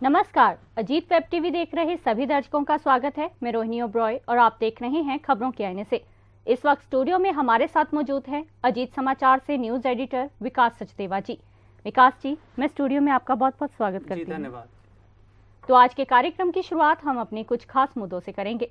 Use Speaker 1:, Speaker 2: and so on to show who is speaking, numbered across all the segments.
Speaker 1: नमस्कार, Ajit web TV देख रहे सभी दर्शकों का स्वागत है। मैं रोहिणी ओब्रॉय और आप देख रहे हैं खबरों के आईने से। इस वक्त स्टूडियो में हमारे साथ मौजूद है अजीत समाचार से न्यूज एडिटर विकास सचदेवा जी। विकास जी, मैं स्टूडियो में आपका बहुत बहुत स्वागत करती हूँ।
Speaker 2: धन्यवाद।
Speaker 1: तो आज के कार्यक्रम की शुरुआत हम अपने कुछ खास मुद्दों से करेंगे।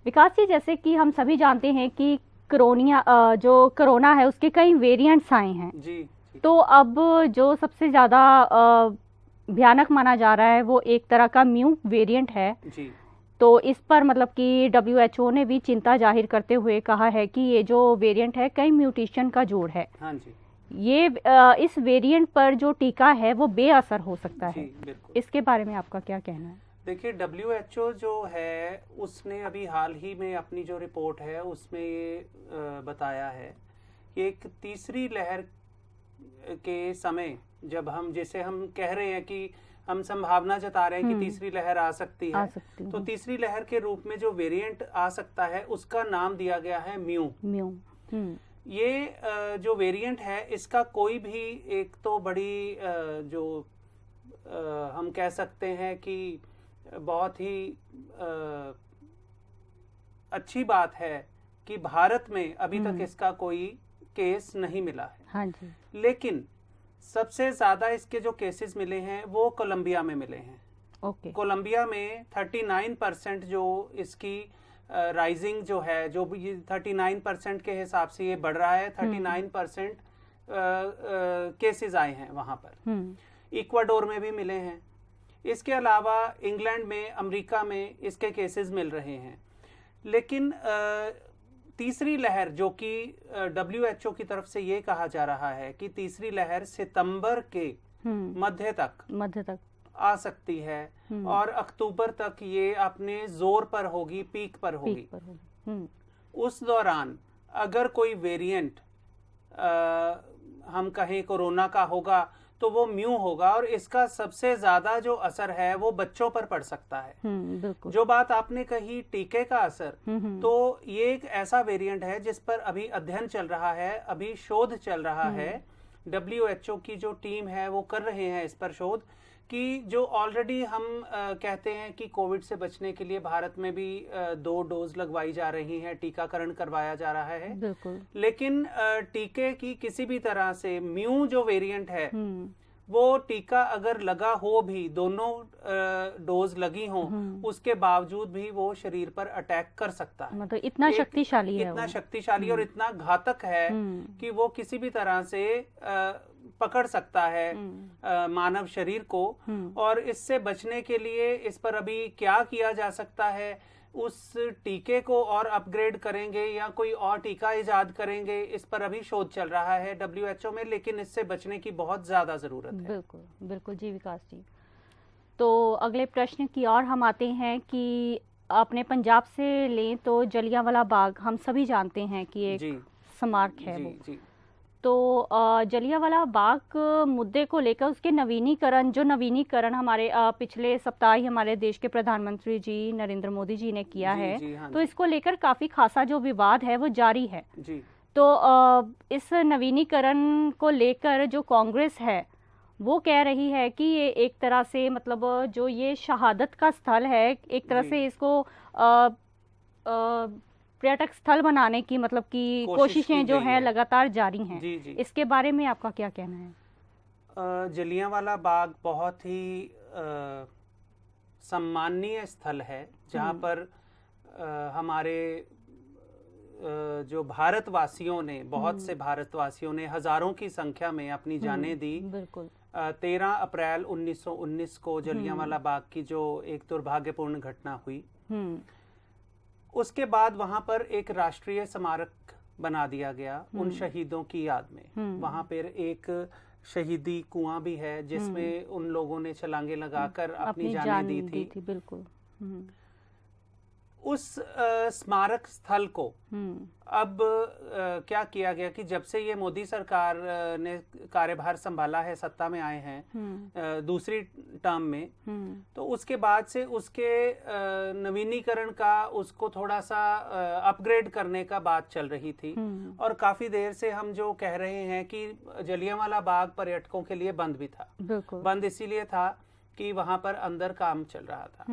Speaker 1: विकास जी, जैसे कि हम सभी जानते हैं कि कोरोना है उसके कई वेरिएंट्स आए हैं
Speaker 2: जी।
Speaker 1: तो अब जो सबसे ज्यादा भयानक माना जा रहा है वो एक तरह का म्यू वेरिएंट है
Speaker 2: जी।
Speaker 1: तो इस पर मतलब कि WHO ने भी चिंता जाहिर करते हुए कहा है कि ये जो वेरिएंट है कई म्यूटेशन का जोड़ है।
Speaker 2: हाँ जी।
Speaker 1: ये इस वेरिएंट पर जो टीका है वो बेअसर हो सकता है।
Speaker 2: बिल्कुल।
Speaker 1: इसके बारे में आपका क्या कहना है?
Speaker 2: देखिए, WHO जो है उसने अभी हाल ही में अपनी जो रिपोर्ट है उसमें ये बताया है कि एक तीसरी लहर के समय जब हम जैसे हम कह रहे हैं कि हम संभावना जता रहे हैं कि तीसरी लहर आ सकती है, तो तीसरी लहर के रूप में जो वेरिएंट आ सकता है उसका नाम दिया गया है म्यू। ये जो वेरिएंट है इसका कोई भी एक तो बड़ी जो हम कह सकते हैं कि बहुत ही अच्छी बात है कि भारत में अभी तक इसका कोई केस नहीं मिला है।
Speaker 1: हाँ जी।
Speaker 2: लेकिन सबसे ज्यादा इसके जो केसेस मिले हैं वो कोलंबिया में मिले हैं। कोलंबिया में 39% जो इसकी राइजिंग जो है, जो भी 39% के हिसाब से ये बढ़ रहा है, 39% केसेस आए हैं वहां पर। इक्वाडोर में भी मिले हैं। इसके अलावा इंग्लैंड में, अमेरिका में इसके केसेस मिल रहे हैं। लेकिन तीसरी लहर जो कि WHO की तरफ से ये कहा जा रहा है कि तीसरी लहर सितंबर के मध्य तक आ सकती है और अक्टूबर तक ये अपने जोर पर होगी, पीक पर होगी। उस दौरान अगर कोई वेरिएंट हम कहें कोरोना का होगा तो वो म्यू होगा और इसका सबसे ज्यादा जो असर है वो बच्चों पर पड़ सकता है। जो बात आपने कही टीके का असर, तो ये एक ऐसा वेरिएंट है जिस पर अभी अध्ययन चल रहा है, अभी शोध चल रहा है। WHO की जो टीम है वो कर रहे हैं इस पर शोध कि जो ऑलरेडी हम कहते हैं कि कोविड से बचने के लिए भारत में भी 2 डोज लगवाई जा रही हैं, टीकाकरण करवाया जा रहा है। लेकिन टीके की किसी भी तरह से म्यू जो वेरिएंट है वो टीका अगर लगा हो भी, दोनों डोज लगी हो, उसके बावजूद भी वो शरीर पर अटैक कर सकता है।
Speaker 1: मतलब इतना शक्तिशाली है,
Speaker 2: इतना शक्तिशाली और इतना घातक है कि वो किसी भी तरह से पकड़ सकता है मानव शरीर को। और इससे बचने के लिए इस पर अभी क्या किया जा सकता है, उस टीके को और अपग्रेड करेंगे या कोई और टीका इजाद करेंगे, इस पर अभी शोध चल रहा है WHO में। लेकिन इससे बचने की बहुत ज्यादा जरूरत है।
Speaker 1: बिल्कुल बिल्कुल जी विकास जी। तो अगले प्रश्न की ओर हम आते हैं कि अपने पंजाब से लें तो जलियांवाला बाग हम सभी जानते हैं कि एक स्मारक है वो। तो जलियांवाला बाग मुद्दे को लेकर उसके नवीनीकरण हमारे पिछले सप्ताह ही हमारे देश के प्रधानमंत्री जी नरेंद्र मोदी जी ने किया है।
Speaker 2: हाँ
Speaker 1: तो इसको लेकर काफी खासा जो विवाद है वो जारी है। तो इस नवीनीकरण को लेकर जो कांग्रेस है वो कह रही है कि ये एक तरह से मतलब जो ये शहादत का स्थल है, एक तरह से इसको पर्यटक स्थल बनाने की मतलब की कोशिशें जो हैं लगातार जारी हैं। इसके बारे में आपका क्या कहना है?
Speaker 2: जलियांवाला बाग बहुत ही सम्माननीय स्थल है जहां पर हमारे जो भारतवासियों ने, बहुत से भारतवासियों ने हजारों की संख्या में अपनी जानें दी। 13 अप्रैल 1919 को जलियांवाला बाग की जो एक दुर्भाग्यपूर्ण घटना हुई, उसके बाद वहां पर एक राष्ट्रीय स्मारक बना दिया गया उन शहीदों की याद में। वहां पर एक शहीदी कुआं भी है जिसमें उन लोगों ने छलांगे लगाकर अपनी जानें दी थी।
Speaker 1: बिल्कुल।
Speaker 2: उस स्मारक स्थल को अब क्या किया गया कि जब से ये मोदी सरकार ने कार्यभार संभाला है, सत्ता में आए हैं दूसरी टर्म में, तो उसके बाद से उसके नवीनीकरण का, उसको थोड़ा सा अपग्रेड करने का बात चल रही थी। और काफी देर से हम जो कह रहे हैं कि जलियांवाला बाग पर्यटकों के लिए बंद भी था। बंद इसीलिए था कि वहां पर अंदर काम चल रहा था।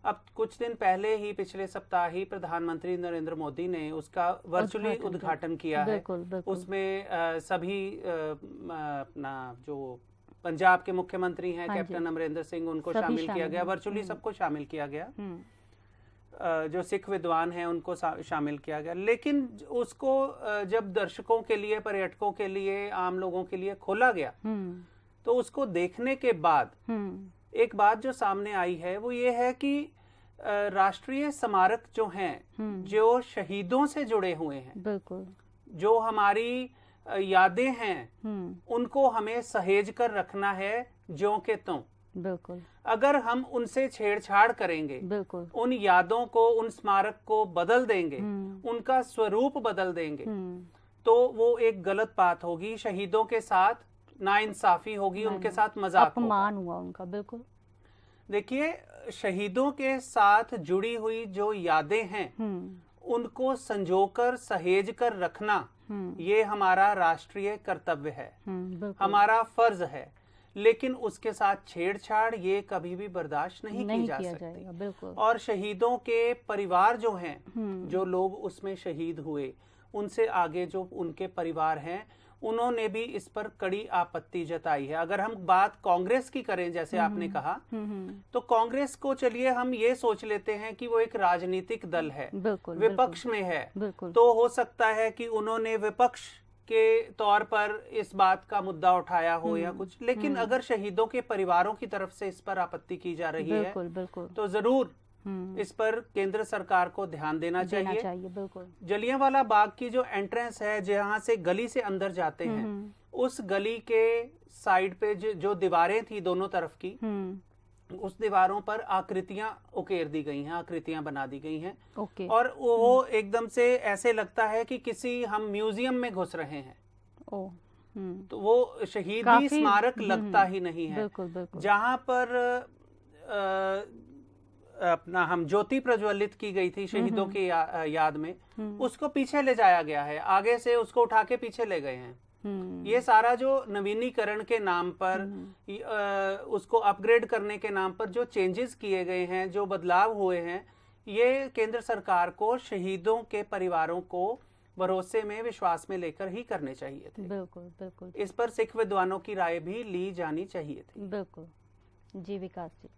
Speaker 2: अब कुछ दिन पहले ही, पिछले सप्ताह ही प्रधानमंत्री नरेंद्र मोदी ने उसका वर्चुअली उद्घाटन किया है। उसमें सभी अपना जो पंजाब के मुख्यमंत्री हैं कैप्टन अमरिंदर सिंह, उनको शामिल किया गया, वर्चुअली सबको शामिल किया गया, जो सिख विद्वान हैं उनको शामिल किया गया। लेकिन उसको जब दर्शकों के लिए, पर्यटकों के लिए, आम लोगों के लिए खोला गया, तो उसको देखने के बाद एक बात जो सामने आई है वो ये है कि राष्ट्रीय स्मारक जो हैं, जो शहीदों से जुड़े हुए हैं, बिल्कुल, जो हमारी यादें हैं, उनको हमें सहेज कर रखना है ज्यों के त्यों। बिल्कुल, अगर हम उनसे छेड़छाड़ करेंगे, बिल्कुल, उन यादों को, उन स्मारक को बदल देंगे, उनका स्वरूप बदल देंगे, तो वो एक गलत बात होगी, शहीदों के साथ नाइंसाफी होगी, उनके साथ मजाक, अपमान हुआ उनका। बिल्कुल, देखिए, शहीदों के साथ जुड़ी हुई जो यादें हैं, उनको संजोकर, सहेज कर रखना, ये हमारा राष्ट्रीय कर्तव्य है, हमारा फर्ज है। लेकिन उसके साथ छेड़छाड़ ये कभी भी बर्दाश्त नहीं की जा सकती। बिल्कुल। और शहीदों के परिवार जो हैं, जो लोग उसमें शहीद हुए, उनसे आगे जो उनके परिवार हैं, उन्होंने भी इस पर कड़ी आपत्ति जताई है। अगर हम बात कांग्रेस की करें, जैसे आपने कहा, तो कांग्रेस को चलिए हम ये सोच लेते हैं कि वो एक राजनीतिक दल है, बिल्कुल, विपक्ष में है, बिल्कुल, तो हो सकता है कि उन्होंने विपक्ष के तौर पर इस बात का मुद्दा उठाया हो या कुछ। लेकिन अगर शहीदों के परिवारों की तरफ से इस पर आपत्ति की जा रही है, बिल्कुल, तो जरूर इस पर केंद्र सरकार को ध्यान देना चाहिए। बिल्कुल। जलियांवाला बाग की जो एंट्रेंस है, जहाँ से गली से अंदर जाते हैं, उस गली के साइड पे जो दीवारें थी दोनों तरफ की, उस दीवारों पर आकृतियां उकेर दी गई हैं, आकृतियां बना दी गई हैं। ओके। और वो एकदम से ऐसे लगता है कि किसी हम म्यूजियम में घुस रहे हैं। तो वो शहीदी स्मारक लगता ही नहीं है। बिल्कुल, बिल्कुल। जहां पर अपना हम ज्योति प्रज्वलित की गई थी शहीदों की याद में, उसको पीछे ले जाया गया है, आगे से उसको उठा के पीछे ले गए हैं। ये सारा जो नवीनीकरण के नाम पर, उसको अपग्रेड करने के नाम पर जो चेंजेस किए गए हैं, जो बदलाव हुए हैं, ये केंद्र सरकार को शहीदों के परिवारों को भरोसे में, विश्वास में लेकर ही करने चाहिए थे। बिल्कुल, बिल्कुल। इस पर सिख विद्वानों की राय भी ली जानी चाहिए थी। बिल्कुल जी, विकास जी।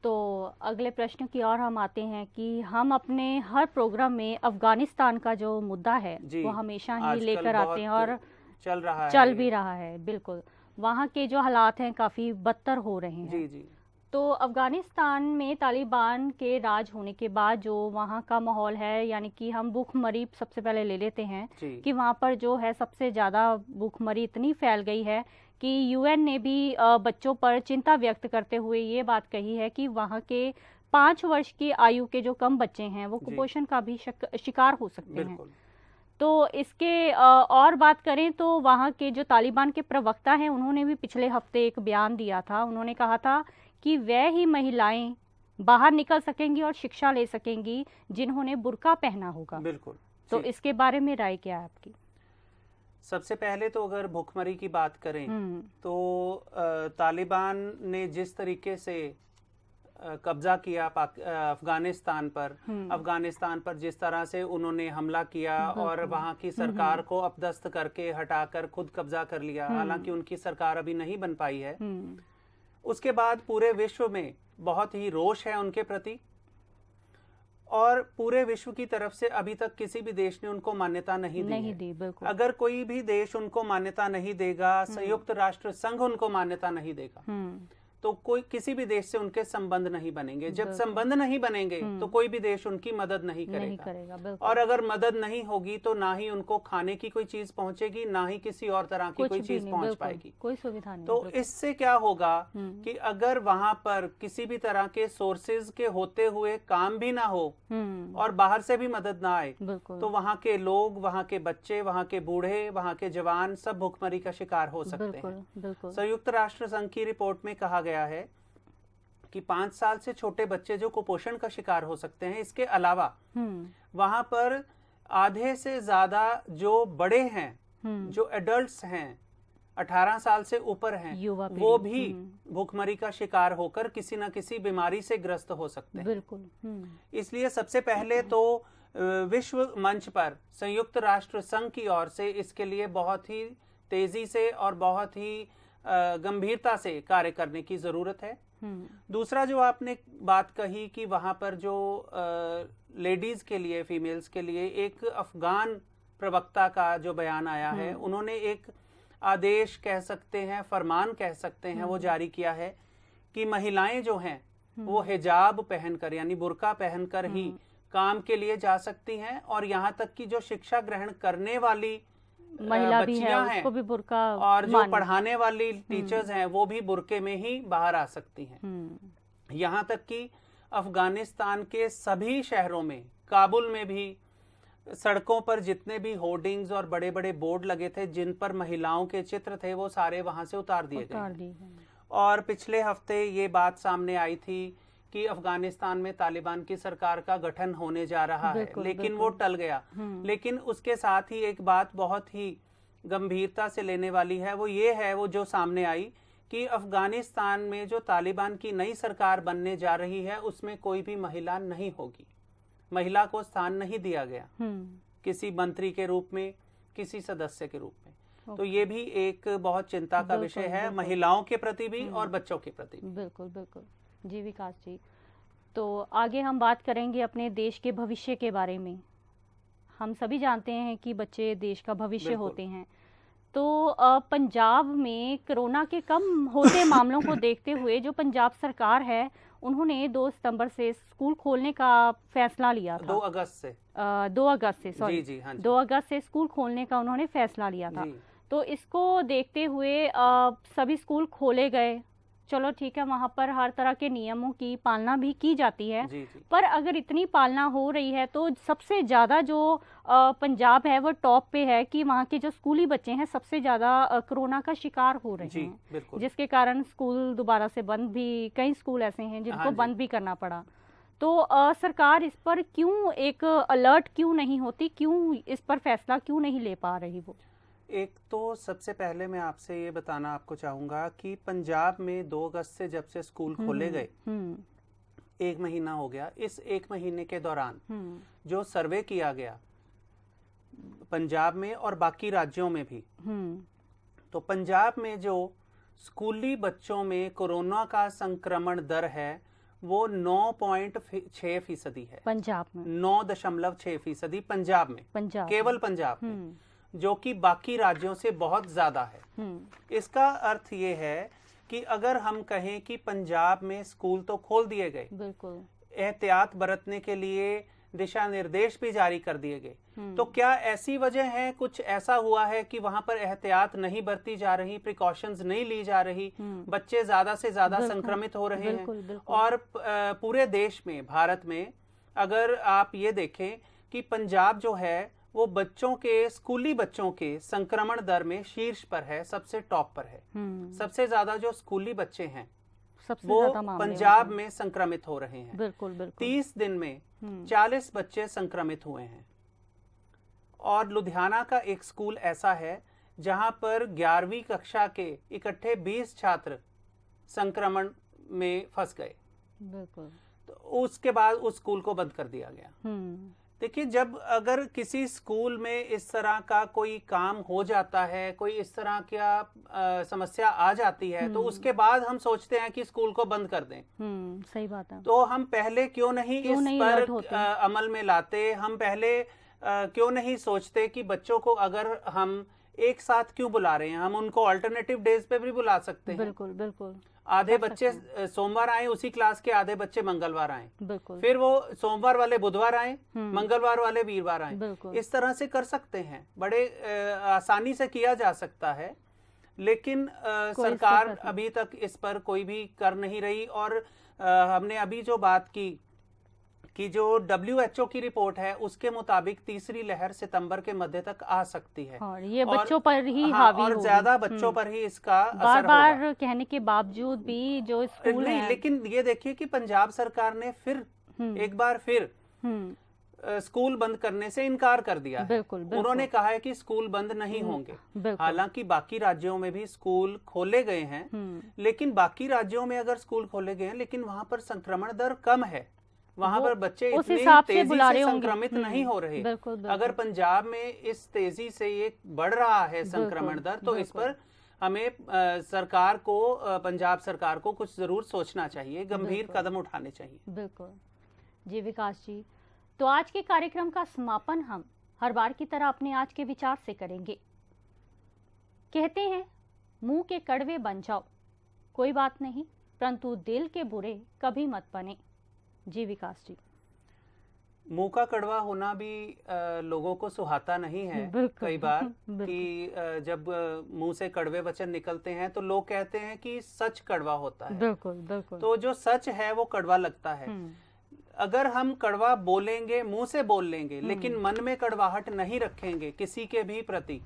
Speaker 2: तो अगले प्रश्न की ओर हम आते हैं कि हम अपने हर प्रोग्राम में अफगानिस्तान का जो मुद्दा है वो हमेशा ही लेकर आते हैं, और चल भी रहा है। बिल्कुल, वहाँ के जो हालात हैं काफ़ी बदतर हो रहे हैं। जी जी। तो अफगानिस्तान में तालिबान के राज होने के बाद जो वहाँ का माहौल है, यानी कि हम भूखमरी सबसे पहले ले लेते हैं कि वहाँ पर जो है सबसे ज़्यादा भूखमरी इतनी फैल गई है कि यूएन ने भी बच्चों पर चिंता व्यक्त करते हुए ये बात कही है कि वहाँ के 5 वर्ष की आयु के जो कम बच्चे हैं वो कुपोषण का भी शिकार हो सकते हैं। तो इसके और बात करें तो वहाँ के जो तालिबान के प्रवक्ता हैं, उन्होंने भी पिछले हफ्ते एक बयान दिया था। उन्होंने कहा था कि वह ही महिलाएं बाहर निकल सकेंगी और शिक्षा ले सकेंगी जिन्होंने बुर्का पहना होगा। बिल्कुल। तो इसके बारे में राय क्या है आपकी? सबसे पहले तो अगर भूखमरी की बात करें तो तालिबान ने जिस तरीके से कब्जा किया अफगानिस्तान पर जिस तरह से उन्होंने हमला किया और वहां की सरकार को अपदस्थ करके हटाकर खुद कब्जा कर लिया, हालांकि उनकी सरकार अभी नहीं बन पाई है। उसके बाद पूरे विश्व में बहुत ही रोष है उनके प्रति, और पूरे विश्व की तरफ से अभी तक किसी भी देश ने उनको मान्यता नहीं दी। बिल्कुल। अगर कोई भी देश उनको मान्यता नहीं देगा, संयुक्त राष्ट्र संघ उनको मान्यता नहीं देगा, तो कोई किसी भी देश से उनके संबंध नहीं बनेंगे। जब संबंध नहीं बनेंगे तो कोई भी देश उनकी मदद नहीं करेगा। और अगर मदद नहीं होगी तो ना ही उनको खाने की कोई चीज पहुंचेगी, ना ही किसी और तरह की कोई चीज पहुंच पाएगी, कोई सुविधा नहीं। तो इससे क्या होगा कि अगर वहां पर किसी भी तरह के सोर्सेज के होते हुए काम भी ना हो और बाहर से भी मदद ना आए, तो वहाँ के लोग, वहाँ के बच्चे, वहाँ के बूढ़े, वहाँ के जवान सब भूखमरी का शिकार हो सकते हैं। संयुक्त राष्ट्र संघ की रिपोर्ट में कहा गया है कि 5 साल से छोटे बच्चे जो कुपोषण का शिकार हो सकते हैं। इसके अलावा वहां पर आधे से ज्यादा जो बड़े हैं, जो एडल्ट्स हैं, 18 साल से ऊपर हैं, वो भी भूखमरी का शिकार होकर किसी न किसी बीमारी से ग्रस्त हो सकते हैं।
Speaker 1: बिल्कुल।
Speaker 2: इसलिए सबसे पहले तो विश्व मंच पर संयुक्त राष्ट्र संघ की ओर से इसके लिए बहुत ही तेजी से और बहुत ही गंभीरता से कार्य करने की जरूरत है। दूसरा जो आपने बात कही कि वहां पर जो लेडीज के लिए, फीमेल्स के लिए एक अफगान प्रवक्ता का जो बयान आया है, उन्होंने एक आदेश कह सकते हैं, फरमान कह सकते हैं, वो जारी किया है कि महिलाएं जो हैं वो हिजाब पहनकर यानी बुर्का पहनकर ही काम के लिए जा सकती हैं, और यहाँ तक कि जो शिक्षा ग्रहण करने वाली
Speaker 1: महिला भी है, उसको भी बुर्का,
Speaker 2: और जो पढ़ाने वाली टीचर्स हैं वो भी बुर्के में ही बाहर आ सकती हैं। यहाँ तक कि अफगानिस्तान के सभी शहरों में, काबुल में भी सड़कों पर जितने भी होर्डिंग्स और बड़े बड़े बोर्ड लगे थे जिन पर महिलाओं के चित्र थे, वो सारे वहां से उतार दिए गए। और पिछले हफ्ते ये बात सामने आई थी कि अफगानिस्तान में तालिबान की सरकार का गठन होने जा रहा है, लेकिन वो टल गया। लेकिन उसके साथ ही एक बात बहुत ही गंभीरता से लेने वाली है, वो ये है, वो जो सामने आई कि अफगानिस्तान में जो तालिबान की नई सरकार बनने जा रही है उसमें कोई भी महिला नहीं होगी। महिला को स्थान नहीं दिया गया किसी मंत्री के रूप में, किसी सदस्य के रूप में। तो ये भी एक बहुत चिंता का विषय है, महिलाओं के प्रति भी और बच्चों के प्रति भी।
Speaker 1: बिल्कुल बिल्कुल जी विकास जी। तो आगे हम बात करेंगे अपने देश के भविष्य के बारे में। हम सभी जानते हैं कि बच्चे देश का भविष्य होते हैं। तो पंजाब में कोरोना के कम होते मामलों को देखते हुए जो पंजाब सरकार है, उन्होंने 2 सितंबर से स्कूल खोलने का फैसला लिया था।
Speaker 2: 2 अगस्त से
Speaker 1: 2 अगस्त से सॉरी
Speaker 2: जी, हाँ जी।
Speaker 1: 2 अगस्त से स्कूल खोलने का उन्होंने फैसला लिया था। तो इसको देखते हुए सभी स्कूल खोले गए। चलो ठीक है, वहाँ पर हर तरह के नियमों की पालना भी की जाती है।
Speaker 2: जी।
Speaker 1: पर अगर इतनी पालना हो रही है तो सबसे ज़्यादा जो पंजाब है वो टॉप पे है कि वहाँ के जो स्कूली बच्चे हैं सबसे ज़्यादा कोरोना का शिकार हो रहे हैं, जिसके कारण स्कूल दोबारा से बंद भी, कई स्कूल ऐसे हैं जिनको बंद भी करना पड़ा। तो सरकार इस पर क्यों एक अलर्ट क्यों नहीं होती, क्यों इस पर फैसला क्यों नहीं ले पा रही वो?
Speaker 2: एक तो सबसे पहले मैं आपसे ये बताना आपको चाहूंगा कि पंजाब में 2 अगस्त से जब से स्कूल खोले गए 1 महीना हो गया। इस 1 महीने के दौरान जो सर्वे किया गया पंजाब में और बाकी राज्यों में भी, तो पंजाब में जो स्कूली बच्चों में कोरोना का संक्रमण दर है वो 9.6% है।
Speaker 1: पंजाब में
Speaker 2: 9.6% पंजाब में, केवल पंजाब में, जो कि बाकी राज्यों से बहुत ज्यादा है। इसका अर्थ ये है कि अगर हम कहें कि पंजाब में स्कूल तो खोल दिए गए,
Speaker 1: बिल्कुल
Speaker 2: एहतियात बरतने के लिए दिशा निर्देश भी जारी कर दिए गए, तो क्या ऐसी वजह है, कुछ ऐसा हुआ है कि वहां पर एहतियात नहीं बरती जा रही, प्रिकॉशंस नहीं ली जा रही, बच्चे ज्यादा से ज्यादा संक्रमित हो रहे हैं? और पूरे देश में, भारत में अगर आप ये देखें कि पंजाब जो है वो बच्चों के, स्कूली बच्चों के संक्रमण दर में शीर्ष पर है, सबसे टॉप पर है। सबसे ज्यादा जो स्कूली बच्चे हैं वो पंजाब में संक्रमित हो रहे हैं।
Speaker 1: बिल्कुल
Speaker 2: 30 दिन में 40 बच्चे संक्रमित हुए हैं। और लुधियाना का एक स्कूल ऐसा है जहां पर 11वीं कक्षा के इकट्ठे 20 छात्र संक्रमण में फंस गए।
Speaker 1: बिल्कुल।
Speaker 2: तो उसके बाद उस स्कूल को बंद कर दिया गया। देखिए, जब अगर किसी स्कूल में इस तरह का कोई काम हो जाता है, कोई इस तरह की समस्या आ जाती है, तो उसके बाद हम सोचते हैं कि स्कूल को बंद कर दें।
Speaker 1: सही बात है।
Speaker 2: तो हम पहले क्यों नहीं इस पर अमल में लाते? हम पहले क्यों नहीं सोचते कि बच्चों को अगर हम एक साथ क्यों बुला रहे हैं, हम उनको अल्टरनेटिव डेज पे भी बुला सकते हैं।
Speaker 1: बिल्कुल बिल्कुल।
Speaker 2: आधे बच्चे सोमवार आए उसी क्लास के, आधे बच्चे मंगलवार आए,
Speaker 1: बिल्कुल।
Speaker 2: फिर वो सोमवार वाले बुधवार आए, मंगलवार वाले वीरवार आए। इस तरह से कर सकते हैं, बड़े आसानी से किया जा सकता है। लेकिन सरकार अभी तक इस पर कोई भी कर नहीं रही। और हमने अभी जो बात की कि जो WHO की रिपोर्ट है उसके मुताबिक तीसरी लहर सितंबर के मध्य तक आ सकती है।
Speaker 1: ये बच्चों पर ही हावी
Speaker 2: और ज्यादा बच्चों पर ही इसका असर
Speaker 1: बार बार कहने के बावजूद भी जो स्कूल
Speaker 2: नहीं, लेकिन ये देखिए कि पंजाब सरकार ने फिर एक बार फिर स्कूल बंद करने से इनकार कर दिया है।
Speaker 1: बिल्कुल।
Speaker 2: उन्होंने कहा है कि स्कूल बंद नहीं होंगे। हालांकि बाकी राज्यों में भी स्कूल खोले गए हैं, लेकिन बाकी राज्यों में अगर स्कूल खोले गए हैं लेकिन वहां पर संक्रमण दर कम है, वहां पर बच्चे इतनी तेजी से संक्रमित नहीं हो रहे। अगर पंजाब में इस तेजी से ये बढ़ रहा है संक्रमण दर, तो इस पर हमें सरकार को, पंजाब सरकार को कुछ जरूर सोचना चाहिए, गंभीर कदम उठाने चाहिए।
Speaker 1: बिल्कुल जी विकास जी। तो आज के कार्यक्रम का समापन हम हर बार की तरह अपने आज के विचार से करेंगे। कहते हैं मुंह के कड़वे बन जाओ, कोई बात नहीं, परंतु दिल के बुरे कभी मत बने। जी विकास जी।
Speaker 2: मुंह का कड़वा होना भी लोगों को सुहाता नहीं है कई बार कि जब मुंह से कड़वे वचन निकलते हैं तो लोग कहते हैं कि सच कड़वा होता है।
Speaker 1: बिल्कुल।
Speaker 2: तो जो सच है वो कड़वा लगता है। अगर हम कड़वा बोलेंगे, मुंह से बोल लेंगे, लेकिन मन में कड़वाहट नहीं रखेंगे किसी के भी प्रति,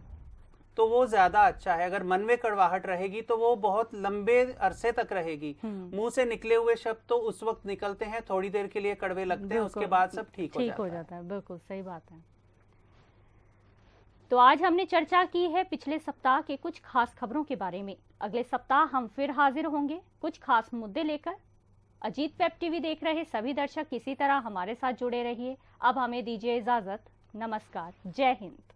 Speaker 2: तो वो ज्यादा अच्छा है। अगर मन में कड़वाहट रहेगी तो वो बहुत लंबे अरसे तक रहेगी। मुंह से निकले हुए शब्द तो उस वक्त निकलते हैं, थोड़ी देर के लिए कड़वे लगते हैं, उसके बाद सब ठीक हो जाता है।
Speaker 1: बिल्कुल सही बात है। तो आज हमने चर्चा की है पिछले सप्ताह के कुछ खास खबरों के बारे में। अगले सप्ताह हम फिर हाजिर होंगे कुछ खास मुद्दे लेकर। अजीत वेब टीवी देख रहे सभी दर्शक इसी तरह हमारे साथ जुड़े रहिए। अब हमें दीजिए इजाजत। नमस्कार। जय हिंद।